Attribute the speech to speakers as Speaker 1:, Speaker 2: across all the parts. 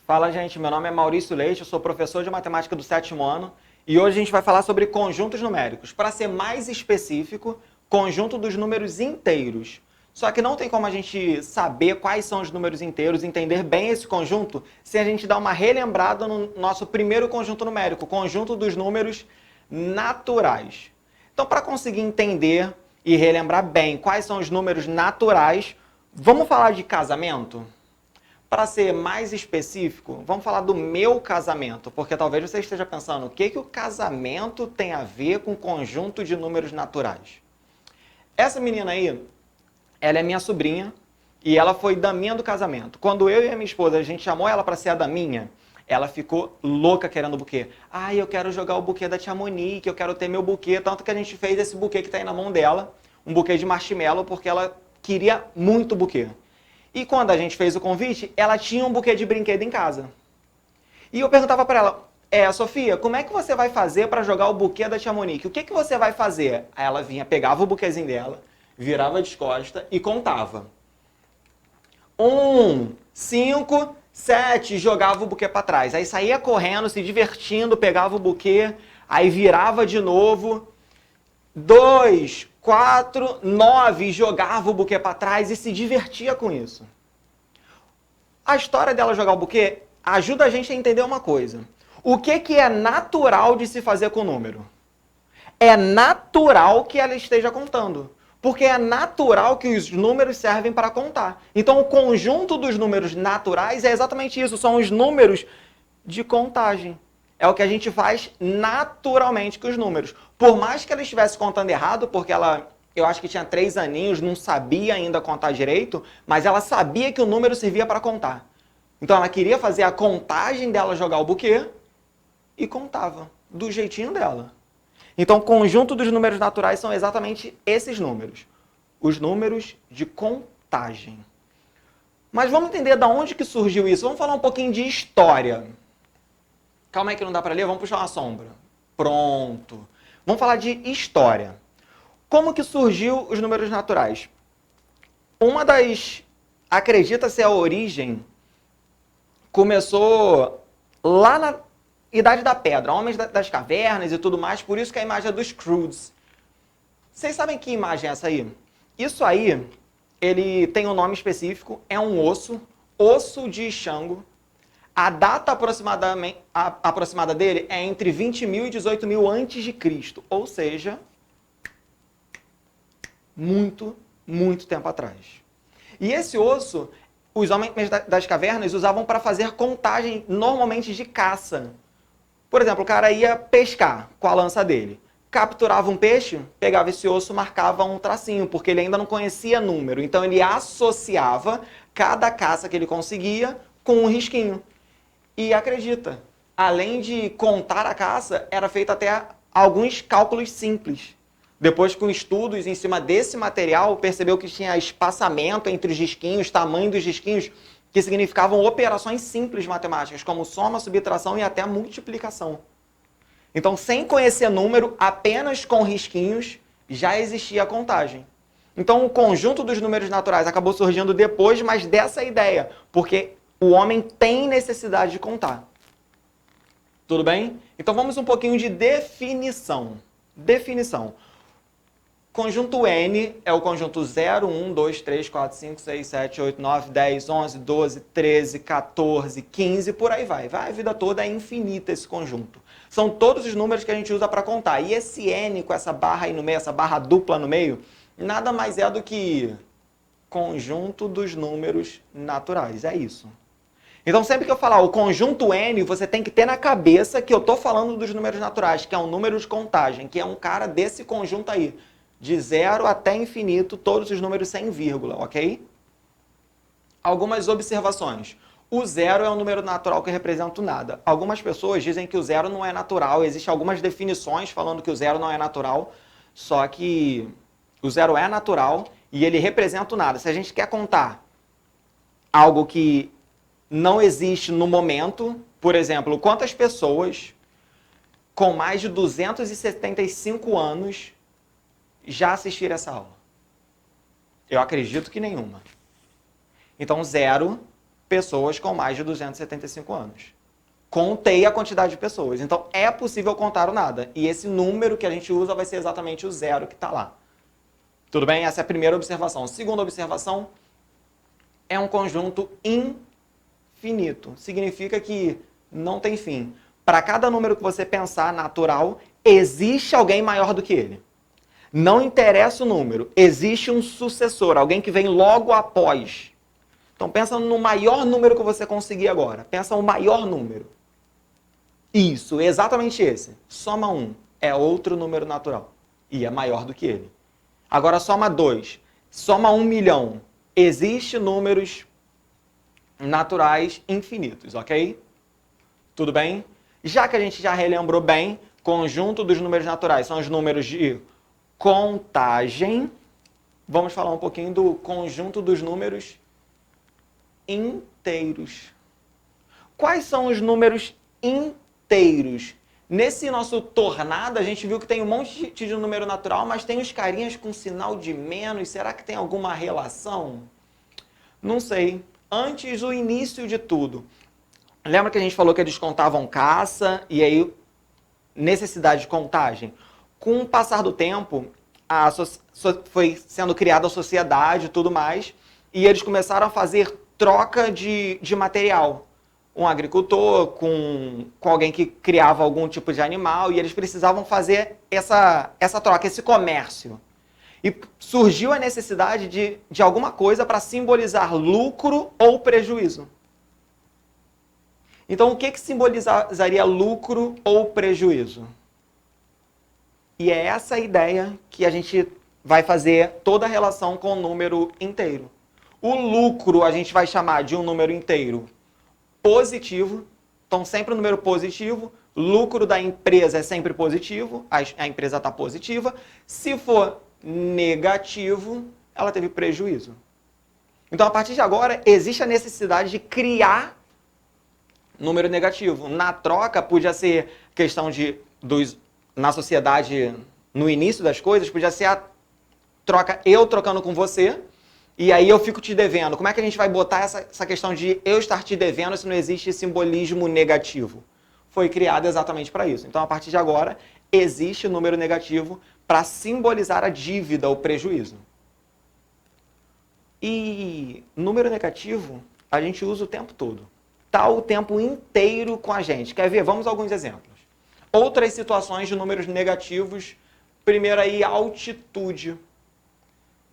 Speaker 1: Fala, gente, meu nome é Maurício Leite, eu sou professor de matemática do 7º ano e hoje a gente vai falar sobre conjuntos numéricos. Para ser mais específico, conjunto dos números inteiros. Só que não tem como a gente saber quais são os números inteiros, entender bem esse conjunto, se a gente dar uma relembrada no nosso primeiro conjunto numérico, conjunto dos números naturais. Então, para conseguir entender e relembrar bem quais são os números naturais, vamos falar de casamento? Para ser mais específico, vamos falar do meu casamento, porque talvez você esteja pensando, o que o casamento tem a ver com conjunto de números naturais? Essa menina aí, ela é minha sobrinha e ela foi daminha do casamento. Quando eu e a minha esposa, a gente chamou ela para ser a daminha, ela ficou louca querendo o buquê. Ah, eu quero jogar o buquê da tia Monique, eu quero ter meu buquê. Tanto que a gente fez esse buquê que está aí na mão dela, um buquê de marshmallow, porque ela queria muito buquê. E quando a gente fez o convite, ela tinha um buquê de brinquedo em casa. E eu perguntava para ela, Sofia, como é que você vai fazer para jogar o buquê da tia Monique? O que você vai fazer? Aí ela vinha, pegava o buquezinho dela, virava de costas e contava. 1, 5, 7, jogava o buquê para trás. Aí saía correndo, se divertindo, pegava o buquê, aí virava de novo. 2, 4, 9, jogava o buquê para trás e se divertia com isso. A história dela jogar o buquê ajuda a gente a entender uma coisa. O que é natural de se fazer com o número? É natural que ela esteja contando. Porque é natural que os números servem para contar. Então, o conjunto dos números naturais é exatamente isso. São os números de contagem. É o que a gente faz naturalmente com os números. Por mais que ela estivesse contando errado, porque eu acho que tinha 3 aninhos, não sabia ainda contar direito, mas ela sabia que o número servia para contar. Então ela queria fazer a contagem dela jogar o buquê e contava, do jeitinho dela. Então o conjunto dos números naturais são exatamente esses números. Os números de contagem. Mas vamos entender de onde que surgiu isso. Vamos falar um pouquinho de história. Calma aí que não dá para ler, vamos puxar uma sombra. Pronto. Vamos falar de história. Como que surgiu os números naturais? Uma das, acredita-se a origem, começou lá na Idade da Pedra, homens das cavernas e tudo mais, por isso que a imagem é dos Croods. Vocês sabem que imagem é essa aí? Isso aí, ele tem um nome específico, é um osso de Xango. A data aproximada dele é entre 20.000 e 18.000 antes de Cristo, ou seja, muito, muito tempo atrás. E esse osso, os homens das cavernas usavam para fazer contagem normalmente de caça. Por exemplo, o cara ia pescar com a lança dele. Capturava um peixe, pegava esse osso, marcava um tracinho, porque ele ainda não conhecia número. Então ele associava cada caça que ele conseguia com um risquinho. E acredita, além de contar a caça, era feito até alguns cálculos simples. Depois, com estudos em cima desse material, percebeu que tinha espaçamento entre os risquinhos, tamanho dos risquinhos, que significavam operações simples matemáticas, como soma, subtração e até multiplicação. Então, sem conhecer número, apenas com risquinhos, já existia a contagem. Então, o conjunto dos números naturais acabou surgindo depois, mas dessa ideia, porque o homem tem necessidade de contar. Tudo bem? Então, vamos um pouquinho de definição. Definição. Conjunto N é o conjunto 0, 1, 2, 3, 4, 5, 6, 7, 8, 9, 10, 11, 12, 13, 14, 15, por aí vai. Vai a vida toda, é infinita esse conjunto. São todos os números que a gente usa para contar. E esse N com essa barra aí no meio, essa barra dupla no meio, nada mais é do que conjunto dos números naturais. É isso. Então, sempre que eu falar o conjunto N, você tem que ter na cabeça que eu estou falando dos números naturais, que é um número de contagem, que é um cara desse conjunto aí. De 0 até infinito, todos os números sem vírgula, ok? Algumas observações. O 0 é um número natural que representa o nada. Algumas pessoas dizem que o 0 não é natural. Existem algumas definições falando que o 0 não é natural, só que o 0 é natural e ele representa o nada. Se a gente quer contar algo que não existe no momento, por exemplo, quantas pessoas com mais de 275 anos já assistiram essa aula? Eu acredito que nenhuma. Então, 0 pessoas com mais de 275 anos. Contei a quantidade de pessoas. Então, é possível contar o nada. E esse número que a gente usa vai ser exatamente o zero que está lá. Tudo bem? Essa é a primeira observação. Segunda observação, é um conjunto infinito. Significa que não tem fim. Para cada número que você pensar natural, existe alguém maior do que ele. Não interessa o número, existe um sucessor, alguém que vem logo após. Então pensa no maior número que você conseguir agora. Pensa no maior número. Isso, exatamente esse. Soma 1, é outro número natural. E é maior do que ele. Agora soma 2, soma 1 milhão. Existem números naturais infinitos, ok? Tudo bem? Já que a gente já relembrou bem, conjunto dos números naturais são os números de contagem. Vamos falar um pouquinho do conjunto dos números inteiros. Quais são os números inteiros? Nesse nosso tornado, a gente viu que tem um monte de número natural, mas tem os carinhas com sinal de menos. Será que tem alguma relação? Não sei. Antes do início de tudo, lembra que a gente falou que eles contavam caça e aí necessidade de contagem? Com o passar do tempo, foi sendo criada a sociedade e tudo mais, e eles começaram a fazer troca de material. Um agricultor com alguém que criava algum tipo de animal, e eles precisavam fazer essa troca, esse comércio. E surgiu a necessidade de alguma coisa para simbolizar lucro ou prejuízo. Então, o que simbolizaria lucro ou prejuízo? E é essa a ideia que a gente vai fazer toda a relação com o número inteiro. O lucro a gente vai chamar de um número inteiro positivo, então sempre um número positivo. Lucro da empresa é sempre positivo, a empresa está positiva. Se for negativo, ela teve prejuízo. Então, a partir de agora, existe a necessidade de criar número negativo. Na troca, podia ser questão na sociedade, no início das coisas, podia ser a troca eu trocando com você, e aí eu fico te devendo. Como é que a gente vai botar essa questão de eu estar te devendo se não existe simbolismo negativo? Foi criado exatamente para isso. Então, a partir de agora, existe o número negativo para simbolizar a dívida, o prejuízo. E número negativo a gente usa o tempo todo. Está o tempo inteiro com a gente. Quer ver? Vamos a alguns exemplos. Outras situações de números negativos. Primeiro aí, altitude.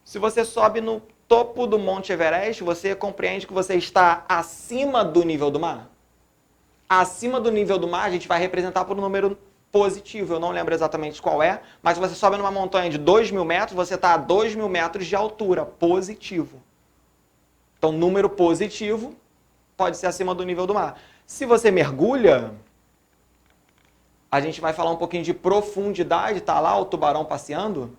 Speaker 1: Se você sobe no topo do Monte Everest, você compreende que você está acima do nível do mar? Acima do nível do mar, a gente vai representar por um número positivo. Eu não lembro exatamente qual é, mas se você sobe numa montanha de 2.000 metros, você está a 2.000 metros de altura. Positivo. Então, número positivo pode ser acima do nível do mar. Se você mergulha, a gente vai falar um pouquinho de profundidade, está lá o tubarão passeando,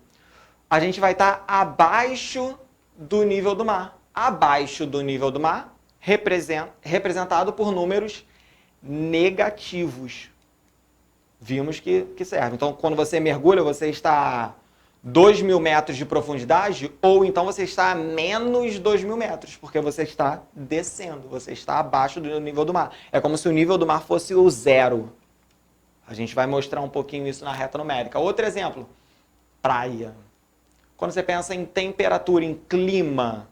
Speaker 1: a gente vai estar abaixo do nível do mar. Abaixo do nível do mar, representado por números negativos. Vimos que serve. Então, quando você mergulha, você está a 2.000 metros de profundidade, ou então você está a menos 2.000 metros, porque você está descendo, você está abaixo do nível do mar. É como se o nível do mar fosse o zero. A gente vai mostrar um pouquinho isso na reta numérica. Outro exemplo, praia. Quando você pensa em temperatura, em clima,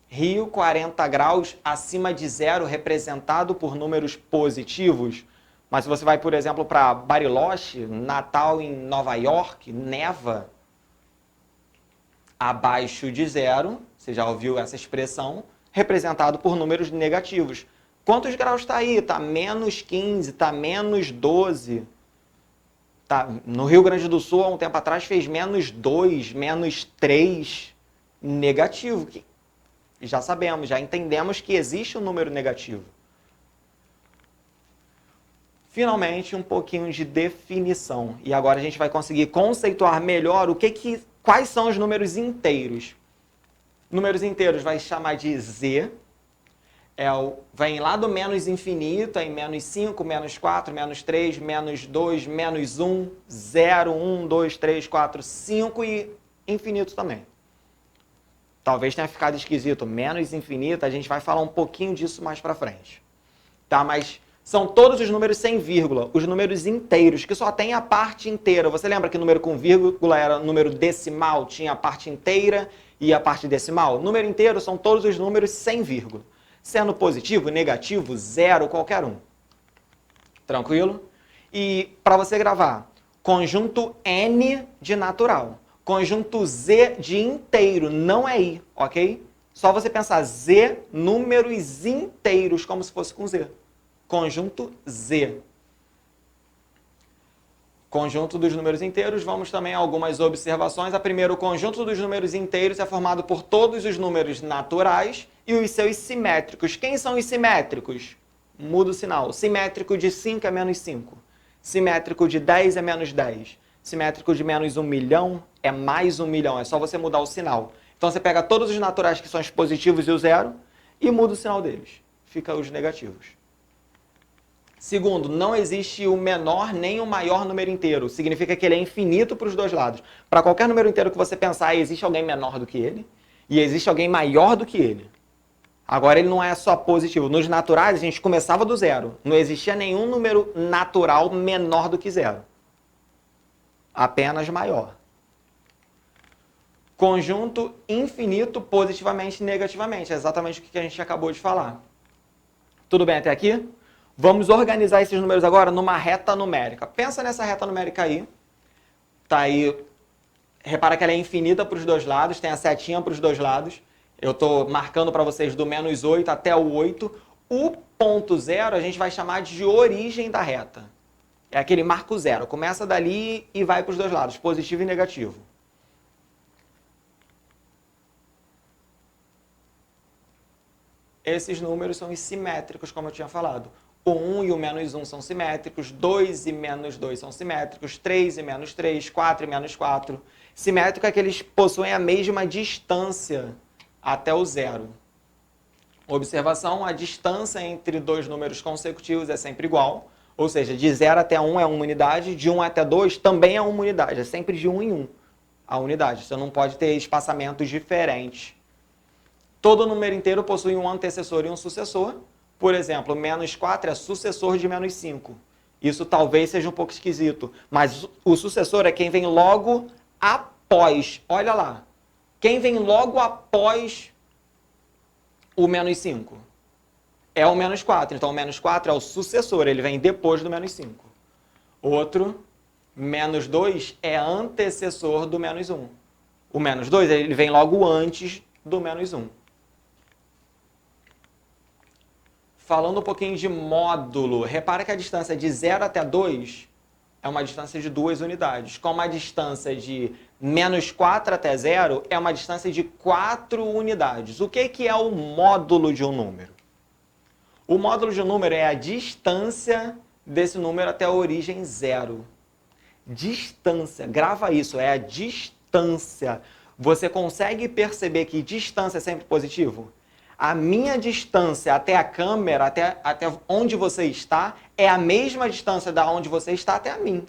Speaker 1: Rio 40 graus acima de zero, representado por números positivos. Mas se você vai, por exemplo, para Bariloche, Natal em Nova York, neva abaixo de zero, você já ouviu essa expressão, representado por números negativos. Quantos graus está aí? Está menos 15, está menos 12. Tá, no Rio Grande do Sul, há um tempo atrás, fez menos 2, menos 3, negativo. Já sabemos, já entendemos que existe um número negativo. Finalmente, um pouquinho de definição. E agora a gente vai conseguir conceituar melhor quais são os números inteiros. Números inteiros vai chamar de Z. Vem lá do menos infinito, em menos 5, menos 4, menos 3, menos 2, menos 1, 0, 1, 2, 3, 4, 5 e infinito também. Talvez tenha ficado esquisito. Menos infinito, a gente vai falar um pouquinho disso mais para frente. Tá? Mas são todos os números sem vírgula, os números inteiros, que só tem a parte inteira. Você lembra que número com vírgula era número decimal, tinha a parte inteira e a parte decimal? Número inteiro são todos os números sem vírgula. Sendo positivo, negativo, zero, qualquer um. Tranquilo? E para você gravar, conjunto N de natural. Conjunto Z de inteiro, não é I, ok? Só você pensar Z, números inteiros, como se fosse com Z. Conjunto Z. Conjunto dos números inteiros, vamos também a algumas observações. A primeira, o conjunto dos números inteiros é formado por todos os números naturais e os seus simétricos. Quem são os simétricos? Muda o sinal. Simétrico de 5 é menos 5. Simétrico de 10 é menos 10. Simétrico de menos 1 milhão é mais 1 milhão. É só você mudar o sinal. Então você pega todos os naturais que são os positivos e o zero e muda o sinal deles. Fica os negativos. Segundo, não existe o menor nem o maior número inteiro. Significa que ele é infinito para os dois lados. Para qualquer número inteiro que você pensar, existe alguém menor do que ele e existe alguém maior do que ele. Agora, ele não é só positivo. Nos naturais, a gente começava do zero. Não existia nenhum número natural menor do que zero. Apenas maior. Conjunto infinito positivamente e negativamente. É exatamente o que a gente acabou de falar. Tudo bem até aqui? Vamos organizar esses números agora numa reta numérica. Pensa nessa reta numérica aí. Tá aí. Repara que ela é infinita para os dois lados, tem a setinha para os dois lados. Eu estou marcando para vocês do menos 8 até o 8. O ponto zero a gente vai chamar de origem da reta. É aquele marco zero. Começa dali e vai para os dois lados, positivo e negativo. Esses números são os simétricos, como eu tinha falado. O 1 e o menos 1 são simétricos, 2 e menos 2 são simétricos, 3 e menos 3, 4 e menos 4. Simétrico é que eles possuem a mesma distância até o zero. Observação, a distância entre dois números consecutivos é sempre igual, ou seja, de 0 até 1 é uma unidade, de 1 até 2 também é uma unidade, é sempre de 1 em 1 a unidade. Você não pode ter espaçamentos diferentes. Todo número inteiro possui um antecessor e um sucessor. Por exemplo, menos 4 é sucessor de menos 5. Isso talvez seja um pouco esquisito, mas o sucessor é quem vem logo após. Olha lá. Quem vem logo após o menos 5? É o menos 4. Então, o menos 4 é o sucessor, ele vem depois do menos 5. Outro, menos 2 é antecessor do menos 1. O menos 2 ele vem logo antes do menos 1. Falando um pouquinho de módulo, repara que a distância de 0 até 2 é uma distância de 2 unidades, como a distância de menos 4 até 0 é uma distância de 4 unidades. O que é o módulo de um número? O módulo de um número é a distância desse número até a origem 0. Distância, grava isso, é a distância. Você consegue perceber que distância é sempre positivo? A minha distância até a câmera, até onde você está, é a mesma distância da onde você está até a mim.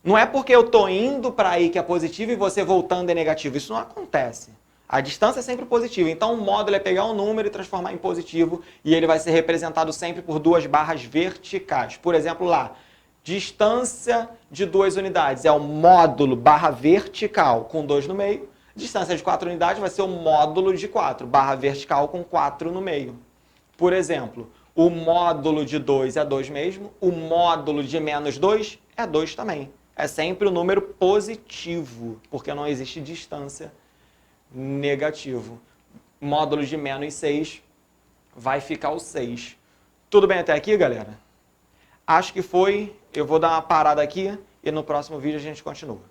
Speaker 1: Não é porque eu estou indo para aí que é positivo e você voltando é negativo. Isso não acontece. A distância é sempre positiva. Então, o módulo é pegar um número e transformar em positivo e ele vai ser representado sempre por duas barras verticais. Por exemplo, lá, distância de 2 unidades é o módulo barra vertical com 2 no meio. Distância de 4 unidades vai ser o módulo de 4, barra vertical com 4 no meio. Por exemplo, o módulo de 2 é 2 mesmo, o módulo de menos 2 é 2 também. É sempre o número positivo, porque não existe distância negativo. Módulo de menos 6 vai ficar o 6. Tudo bem até aqui, galera? Acho que foi. Eu vou dar uma parada aqui e no próximo vídeo a gente continua.